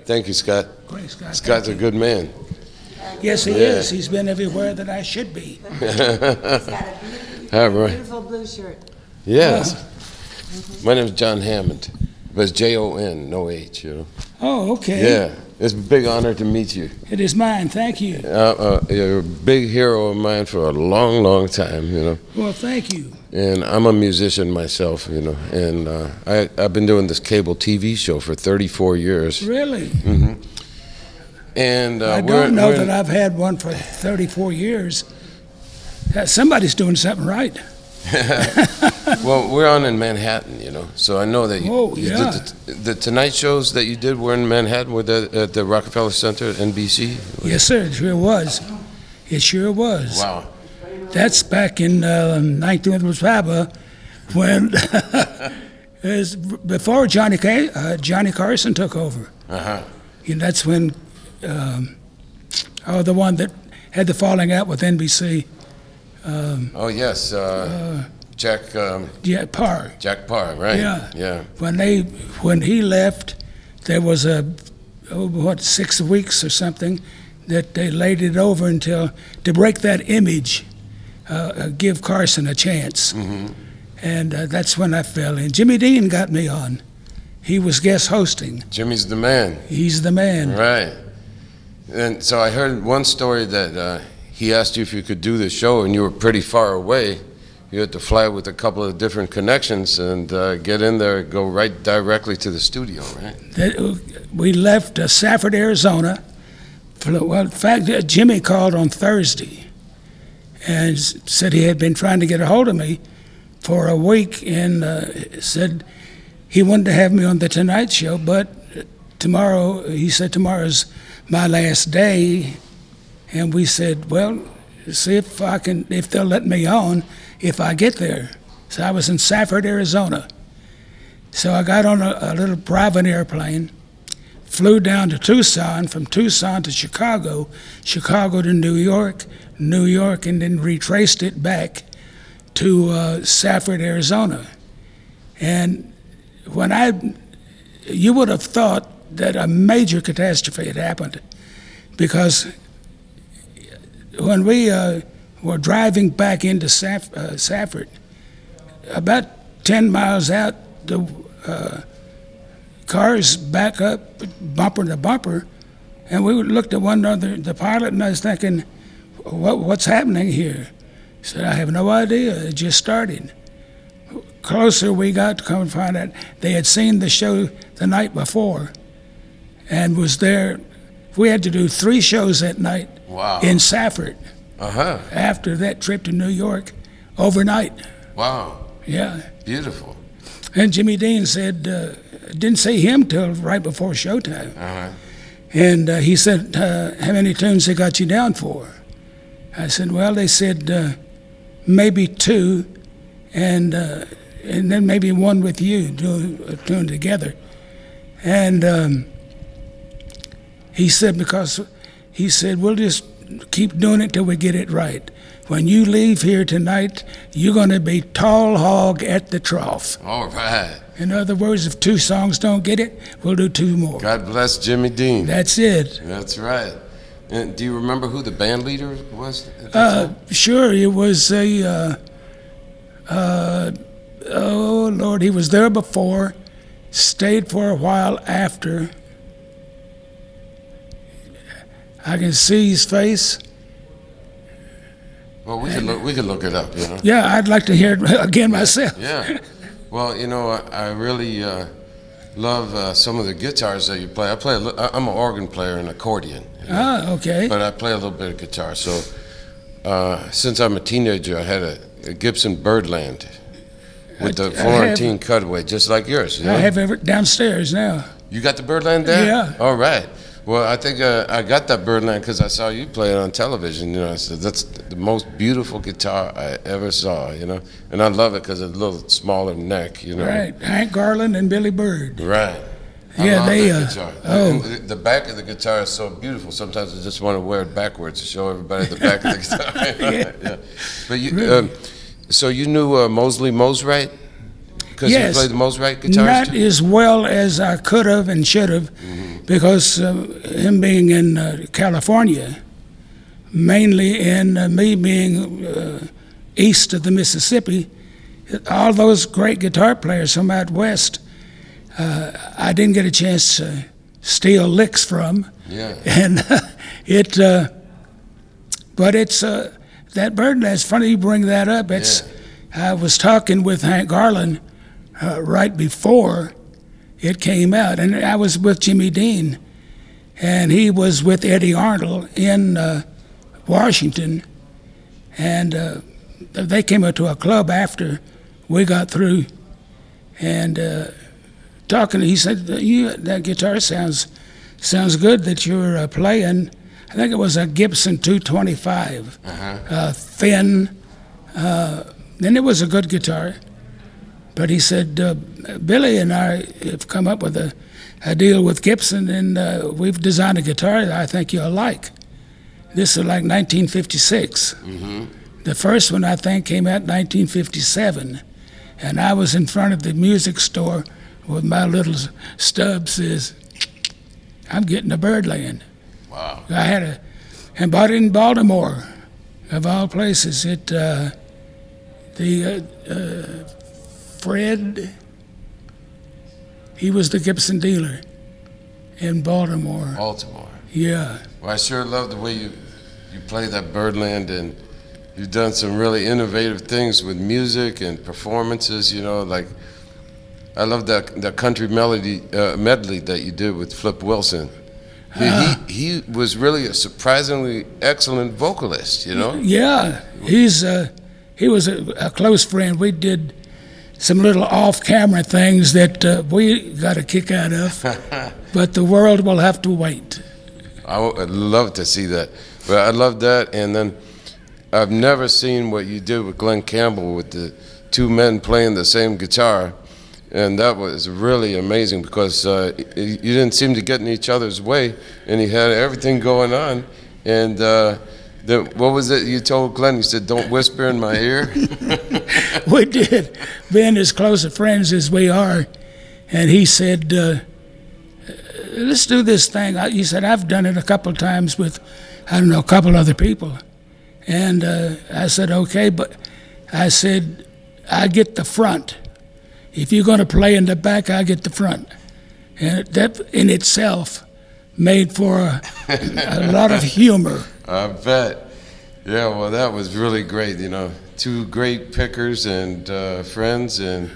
Thank you, Scott. Great, Scott. Scott's a good man. Yes, he is. He's been everywhere that I should be. He's got a beautiful blue shirt. Yes. My name is Jon Hammond, but it's Jon, no H, you know. Oh, okay. Yeah, it's a big honor to meet you. It is mine. Thank you. You're a big hero of mine for a long, long time, you know. Well, thank you. And I'm a musician myself, you know, and I've been doing this cable TV show for 34 years. Really? Mm-hmm. And I don't know that I've had one for 34 years. Somebody's doing something right. Well, we're on in Manhattan, you know, so I know that you yeah. did the Tonight shows that you did were in Manhattan, were at the Rockefeller Center at NBC? Yes, sir, it sure was. It sure was. Wow. That's back in 1985 when, before Johnny Carson took over. Uh-huh. And that's when, the one that had the falling out with NBC. Oh, yes, Jack Parr. Jack Parr, right? Yeah. Yeah. When he left, there was 6 weeks or something that they laid it over to break that image, give Carson a chance. Mm-hmm. And that's when I fell in. Jimmy Dean got me on. He was guest hosting. Jimmy's the man. He's the man. Right. And so I heard one story that he asked you if you could do the show, and you were pretty far away. You had to fly with a couple of different connections and get in there and go right directly to the studio, right? We left Safford, Arizona. Well, in fact, Jimmy called on Thursday and said he had been trying to get a hold of me for a week, and said he wanted to have me on the Tonight Show, but he said tomorrow's my last day. And we said, well, see if they'll let me on if I get there. So I was in Safford, Arizona. So I got on a little private airplane, flew down to Tucson, from Tucson to Chicago, Chicago to New York, and then retraced it back to Safford, Arizona. And you would have thought that a major catastrophe had happened, because when we were driving back into Safford, about 10 miles out, the cars back up bumper to bumper, and we looked at one another, the pilot and I was thinking, what's happening here? He said, I have no idea, it just started. Closer we got to come and find out they had seen the show the night before and was there. We had to do 3 shows that night. Wow. In Safford. Uh-huh. After that trip to New York, overnight. Wow. Yeah. Beautiful. And Jimmy Dean said, didn't see him till right before showtime. Uh-huh. And he said, how many tunes they got you down for? I said, well, they said maybe 2, and then maybe 1 with you, do a tune together. And he said, we'll just keep doing it till we get it right. When you leave here tonight, you're going to be tall hog at the trough. All right. In other words, if 2 songs don't get it, we'll do 2 more. God bless Jimmy Dean. That's it. That's right. And do you remember who the band leader was at that time? Sure, it was oh Lord, he was there before, stayed for a while after. I can see his face. Well, we could look it up, you know. Yeah, I'd like to hear it again myself. Yeah. Well, you know, I really love some of the guitars that you play. I'm an organ player and accordion. You know? Ah, okay. But I play a little bit of guitar. So since I'm a teenager, I had a Gibson Birdland with the Florentine cutaway, just like yours. You know? I have it downstairs now. You got the Birdland there? Yeah. All right. Well, I think I got that Birdland because I saw you play it on television. You know, so that's the most beautiful guitar I ever saw. You know, and I love it because it's a little smaller neck. You know, Right, Hank Garland and Billy Bird. Right. Yeah, they. And the back of the guitar is so beautiful. Sometimes I just want to wear it backwards to show everybody the back of the guitar. Yeah. But you, so you knew Mosley Mosrite? Because you played the most right guitar? Not as well as I could have and should have, because him being in California, mainly, and me being east of the Mississippi, all those great guitar players from out west, I didn't get a chance to steal licks from. Yeah. And but it's that Birdland. It's funny you bring that up. It's I was talking with Hank Garland right before it came out, and I was with Jimmy Dean, and he was with Eddie Arnold in Washington, and they came up to a club after we got through, and talking. He said, "That guitar sounds good that you're playing." I think it was a Gibson 225, thin. And it was a good guitar. But he said, Billy and I have come up with a deal with Gibson, and we've designed a guitar that I think you'll like. This is like 1956. The first one, I think, came out in 1957. And I was in front of the music store with my little stub, says, I'm getting a Birdland. Wow. I had and bought it in Baltimore, of all places. Fred, he was the Gibson dealer in Baltimore. Baltimore. Yeah. Well, I sure love the way you play that Birdland, and you've done some really innovative things with music and performances, you know, like I love that country medley that you did with Flip Wilson. He was really a surprisingly excellent vocalist, you know? Yeah, he was a close friend. We did some little off-camera things that we got a kick out of, but the world will have to wait. I'd love to see that. But I love that, and then I've never seen what you did with Glenn Campbell with the two men playing the same guitar, and that was really amazing because you didn't seem to get in each other's way, and you had everything going on. And what was it you told Glenn? You said, "Don't whisper in my ear." We did, being as close of friends as we are, and he said, "Let's do this thing." He said, "I've done it a couple of times with, I don't know, a couple other people," and I said, "Okay," but I said, "I get the front. If you're going to play in the back, I get the front." And that in itself made for a lot of humor. I bet. Yeah, well, that was really great, you know. Two great pickers and friends, and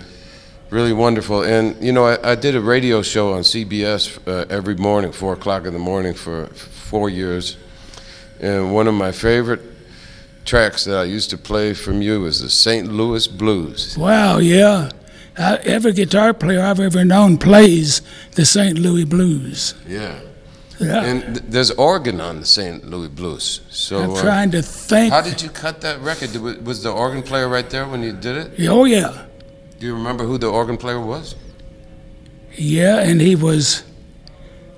really wonderful. And, you know, I did a radio show on CBS every morning, 4 o'clock in the morning for 4 years. And one of my favorite tracks that I used to play from you was the St. Louis Blues. Wow, yeah. Every guitar player I've ever known plays the St. Louis Blues. Yeah. Yeah. And there's organ on the St. Louis Blues. So I'm trying to think. How did you cut that record? Was the organ player right there when you did it? Oh, yeah. Do you remember who the organ player was? Yeah, and he was,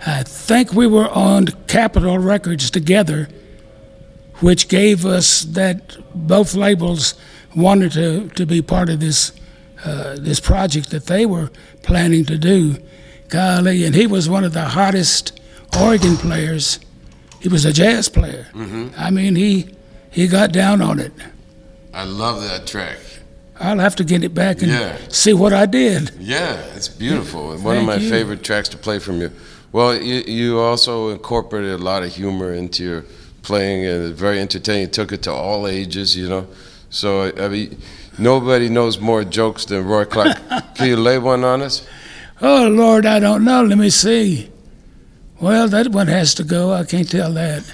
I think we were on Capitol Records together, which gave us that both labels wanted to be part of this this project that they were planning to do. Golly, and he was one of the hottest organ players. He was a jazz player. I mean, he got down on it. I love that track. I'll have to get it back and see what I did. Yeah, it's beautiful. One of my favorite tracks to play from you. Well, you also incorporated a lot of humor into your playing, and it's very entertaining. Took it to all ages, you know. So, I mean, nobody knows more jokes than Roy Clark. Can you lay one on us? Oh, Lord, I don't know. Let me see. Well, that one has to go. I can't tell that.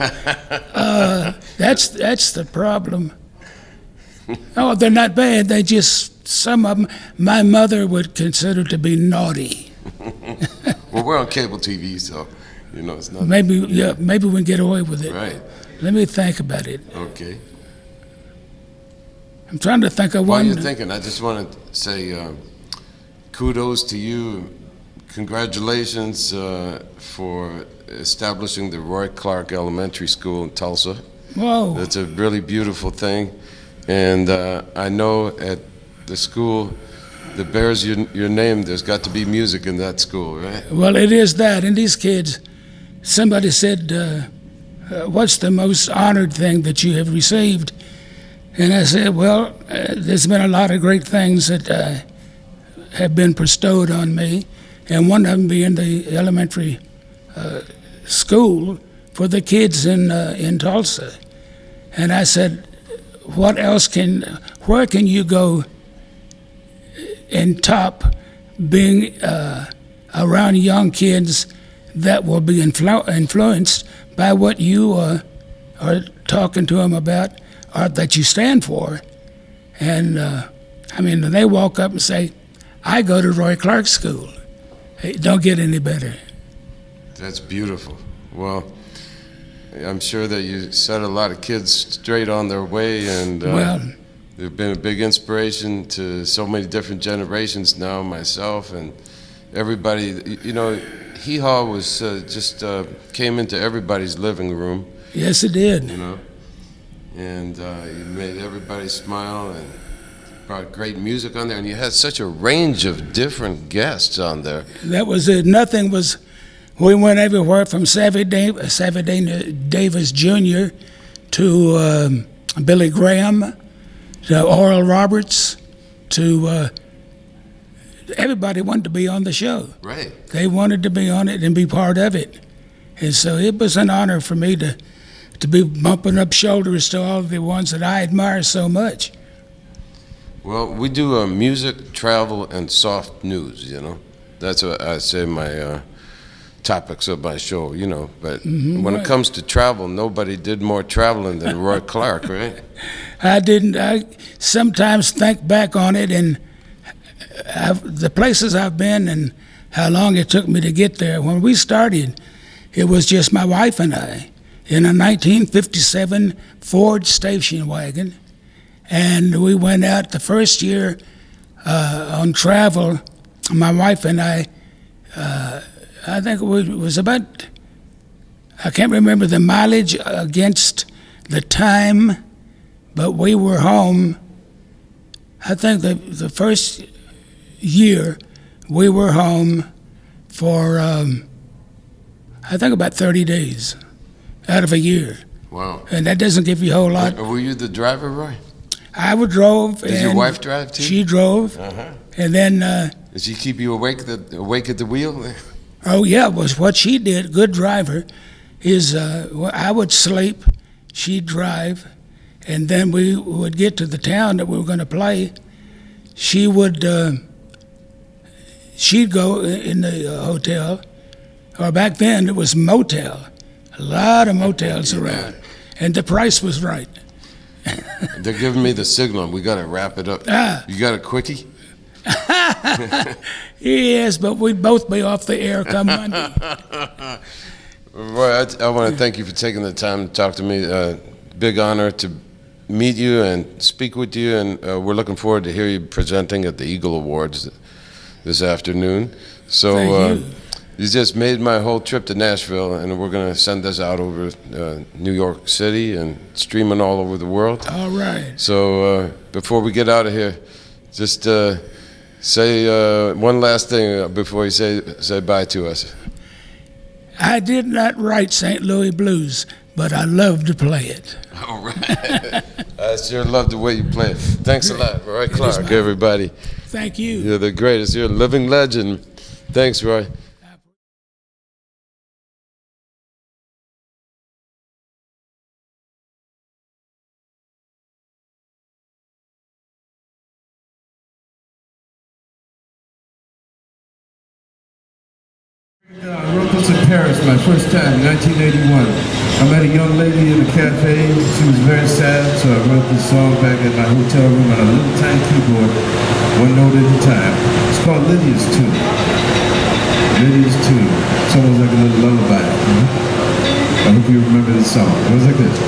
That's the problem. Oh, they're not bad. They just, some of them, my mother would consider to be naughty. Well, we're on cable TV, so, you know, it's not. Maybe we can get away with it. Right. Let me think about it. Okay. I'm trying to think of one. While you're thinking, I just want to say kudos to you. Congratulations for establishing the Roy Clark Elementary School in Tulsa. Whoa. That's a really beautiful thing. And I know at the school that bears your name, there's got to be music in that school, right? Well, it is that. And these kids, somebody said, what's the most honored thing that you have received? And I said, well, there's been a lot of great things that have been bestowed on me, and one of them being the elementary school for the kids in Tulsa. And I said, where can you go and top being around young kids that will be influenced by what you are talking to them about or that you stand for. And I mean, they walk up and say, I go to Roy Clark School. It don't get any better. That's beautiful. Well, I'm sure that you set a lot of kids straight on their way, and they've been a big inspiration to so many different generations now, myself and everybody. You know, Hee Haw was just came into everybody's living room. Yes, it did. You know, and you made everybody smile and brought great music on there, and you had such a range of different guests on there. That was it. Nothing was. We went everywhere from Savvy Davis Jr. to Billy Graham, to Oral Roberts, to everybody wanted to be on the show. Right. They wanted to be on it and be part of it. And so it was an honor for me to be bumping up shoulders to all of the ones that I admire so much. Well, we do music, travel, and soft news, you know. That's what I say my topics of my show, you know. But when it comes to travel, nobody did more traveling than Roy Clark, right? I sometimes think back on it and the places I've been and how long it took me to get there. When we started, it was just my wife and I in a 1957 Ford station wagon. And we went out the first year on travel. My wife and I think it was about, I can't remember the mileage against the time, but we were home. I think the first year we were home for, I think about 30 days out of a year. Wow. And that doesn't give you a whole lot. Were you the driver, Roy? I drove. Did your wife drive too? She drove. And then. Did she keep you awake at the wheel? Oh yeah, it was what she did. Good driver. Is I would sleep, she'd drive, and then we would get to the town that we were going to play. She would. She'd go in the hotel, or back then it was motel. A lot of motels around, and the price was right. They're giving me the signal. We got to wrap it up. You got a quickie? Yes, but we'd both be off the air come Monday. Roy, I want to thank you for taking the time to talk to me. Big honor to meet you and speak with you, and we're looking forward to hear you presenting at the Eagle Awards this afternoon. So Thank you. You just made my whole trip to Nashville, and we're going to send this out over New York City and streaming all over the world. All right. So before we get out of here, just say one last thing before you say bye to us. I did not write St. Louis Blues, but I love to play it. All right. I sure love the way you play it. Thanks a lot, Roy Clark, everybody. Thank you. You're the greatest. You're a living legend. Thanks, Roy. I wrote this in Paris my first time in 1981. I met a young lady in a cafe. She was very sad, so I wrote this song back at my hotel room on a little tiny keyboard, one note at a time. It's called Lydia's Tune. Lydia's Tune. It's almost like a little lullaby. I hope you remember this song. It goes like this.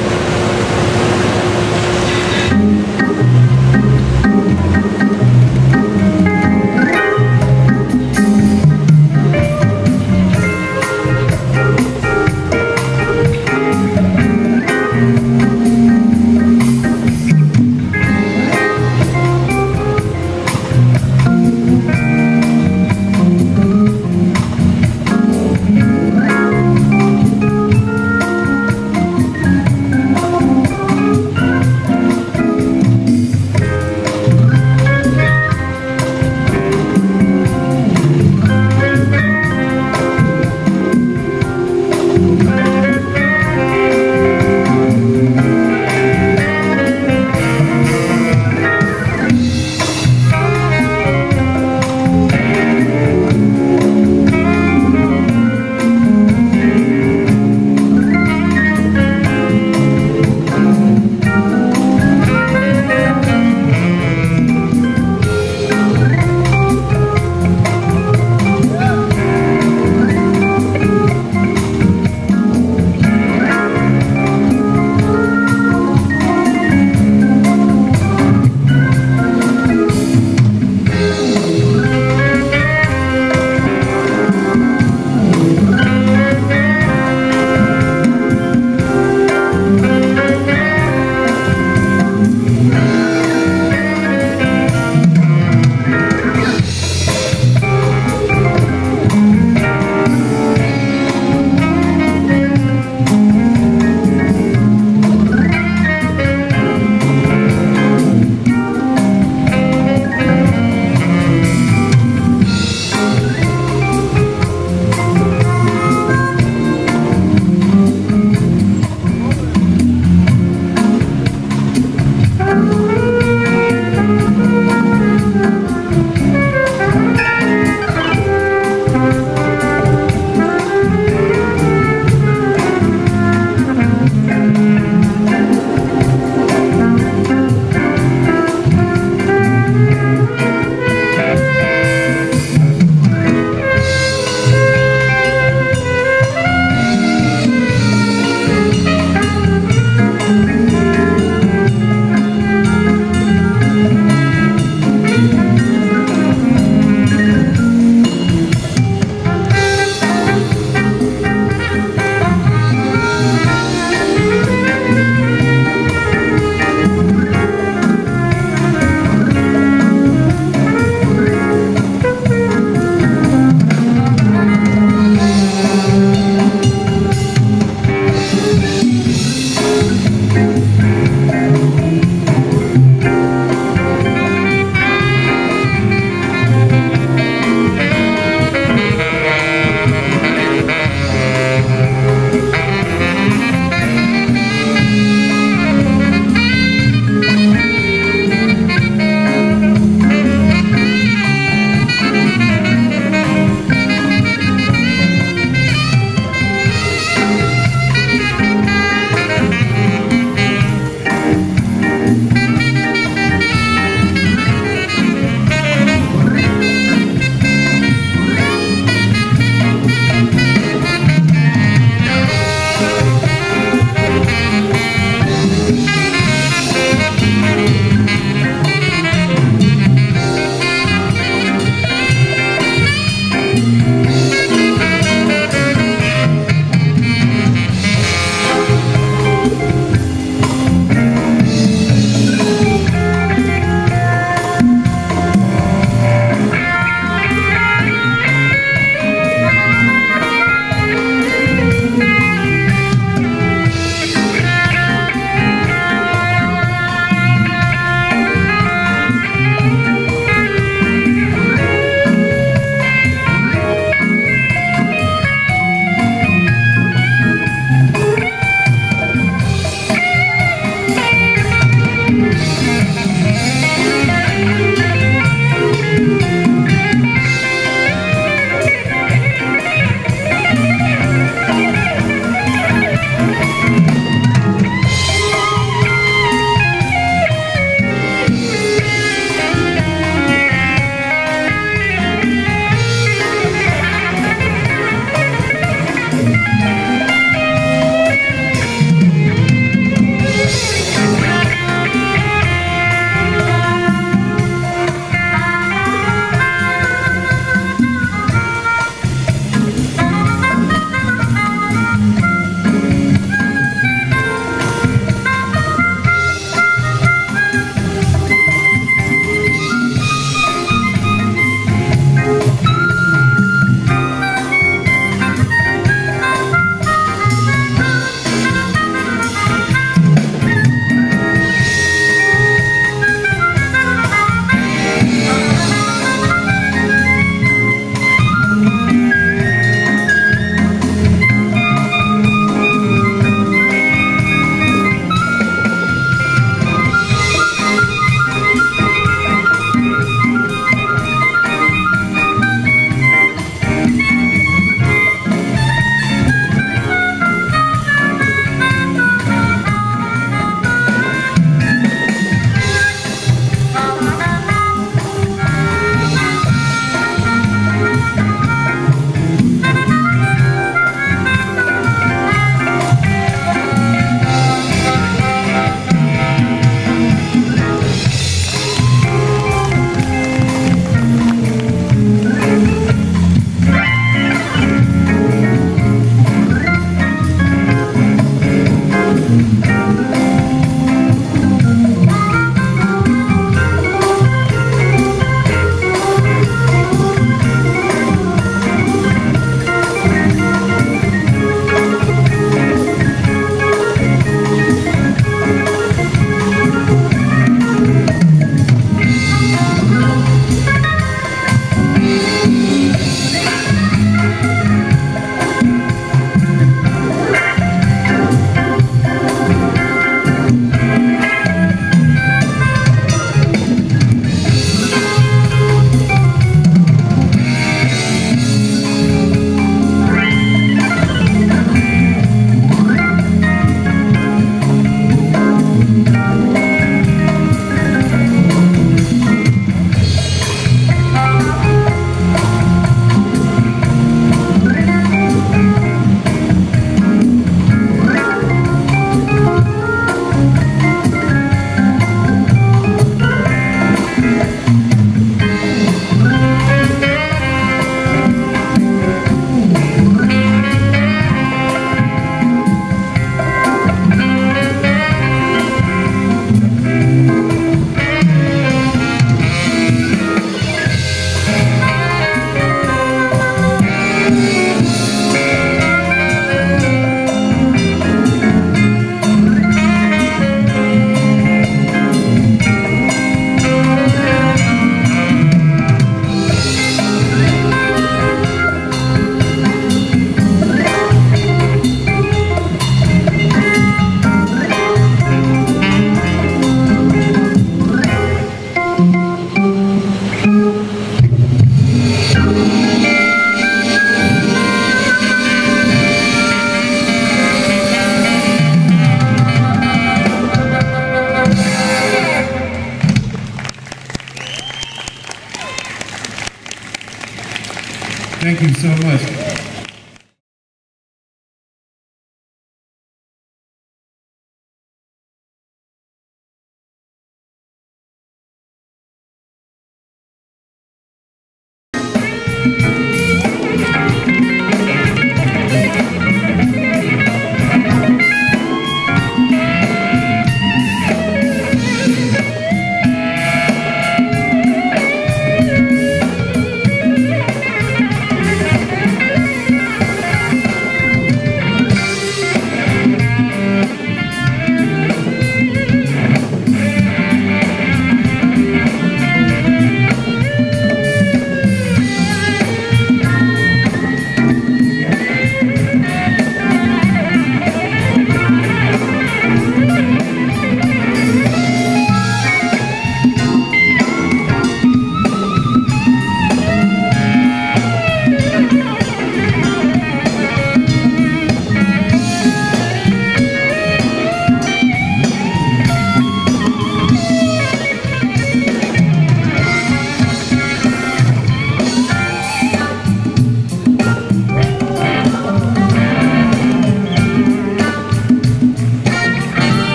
Thank you so much.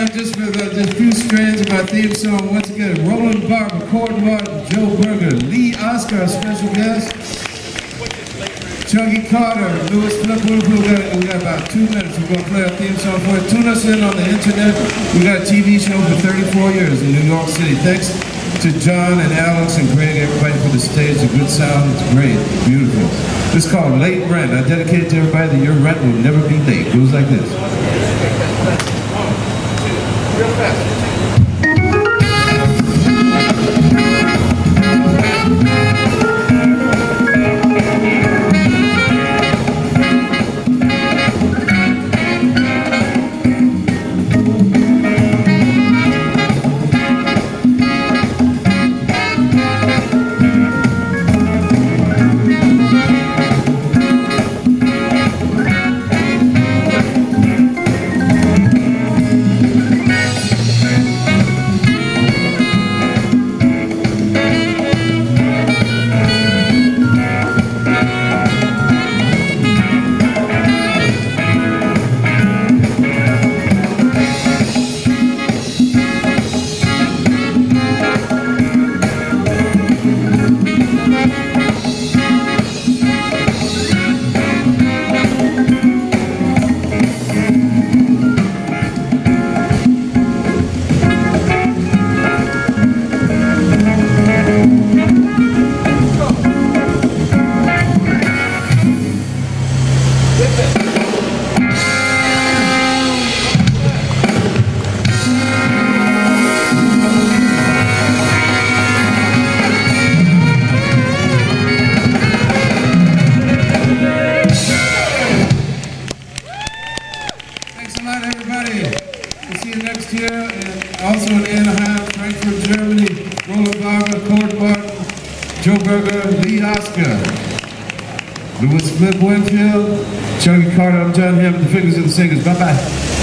Just for just a few strands of our theme song. Once again, Roland Barber, Cord Martin, Joe Berger, Lee Oscar, special guest, Chunky Carter, Louis Flip. We got about 2 minutes. We're going to play our theme song for it. Tune us in on the internet. We got a TV show for 34 years in New York City. Thanks to John and Alex and Greg, everybody for the stage. The good sound, it's great, beautiful. This is called Late Rent. I dedicate it to everybody that your rent will never be late. It goes like this. Real fast. Louis Flip Winfield, Chunky Carter, I'm Jon Hammond, the Figures and the Singers. Bye-bye.